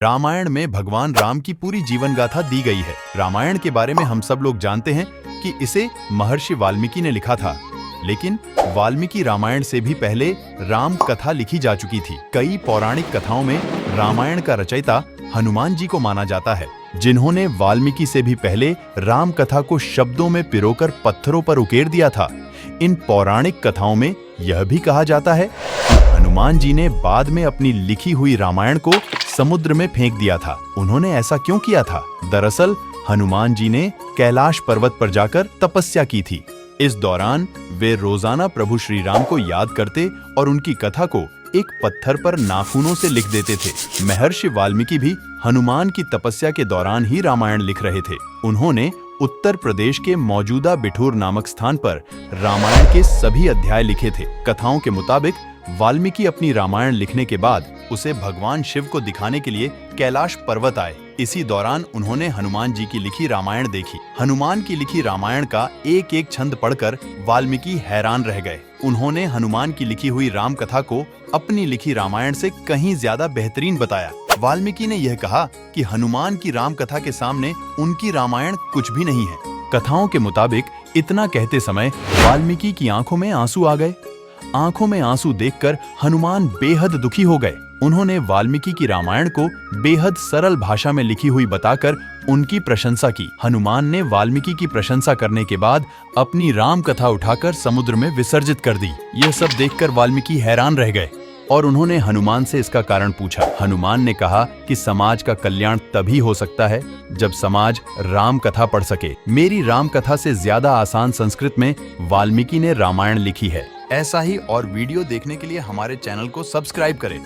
रामायण में भगवान राम की पूरी जीवन गाथा दी गई है। रामायण के बारे में हम सब लोग जानते हैं कि इसे महर्षि वाल्मीकि ने लिखा था, लेकिन वाल्मीकि रामायण से भी पहले राम कथा लिखी जा चुकी थी। कई पौराणिक कथाओं में रामायण का रचयिता हनुमान जी को माना जाता है, जिन्होंने वाल्मीकि से भी पहले राम कथा को शब्दों में पिरोकर पत्थरों पर उकेर दिया था। इन पौराणिक कथाओं में यह भी कहा जाता है कि हनुमान जी ने बाद में अपनी लिखी हुई रामायण को समुद्र में फेंक दिया था। उन्होंने ऐसा क्यों किया था? दरअसल हनुमान जी ने कैलाश पर्वत पर जाकर तपस्या की थी। इस दौरान वे रोजाना प्रभु श्री राम को याद करते और उनकी कथा को एक पत्थर पर नाखूनों से लिख देते थे। महर्षि वाल्मीकि भी हनुमान की तपस्या के दौरान ही रामायण लिख रहे थे। उन्होंने उत्तर प्रदेश के मौजूदा बिठूर नामक स्थान पर रामायण के सभी अध्याय लिखे थे। कथाओं के मुताबिक वाल्मीकि अपनी रामायण लिखने के बाद उसे भगवान शिव को दिखाने के लिए कैलाश पर्वत आए। इसी दौरान उन्होंने हनुमान जी की लिखी रामायण देखी। हनुमान की लिखी रामायण का एक एक छंद पढ़कर वाल्मीकि हैरान रह गए। उन्होंने हनुमान की लिखी हुई राम कथा को अपनी लिखी रामायण से कहीं ज्यादा बेहतरीन बताया। वाल्मीकि ने यह कहा कि हनुमान की राम कथा के सामने उनकी रामायण कुछ भी नहीं है। कथाओं के मुताबिक इतना कहते समय वाल्मीकि की आंखों में आंसू आ गए। आंखों में आंसू देखकर हनुमान बेहद दुखी हो गए। उन्होंने वाल्मीकि की रामायण को बेहद सरल भाषा में लिखी हुई बताकर उनकी प्रशंसा की। हनुमान ने वाल्मीकि की प्रशंसा करने के बाद अपनी राम कथा उठाकर समुद्र में विसर्जित कर दी। यह सब देखकर वाल्मीकि हैरान रह गए और उन्होंने हनुमान से इसका कारण पूछा। हनुमान ने कहा कि समाज का कल्याण तभी हो सकता है जब समाज राम कथा पढ़ सके। मेरी राम कथा से ज्यादा आसान संस्कृत में वाल्मीकि ने रामायण लिखी है। ऐसा ही और वीडियो देखने के लिए हमारे चैनल को सब्सक्राइब करें।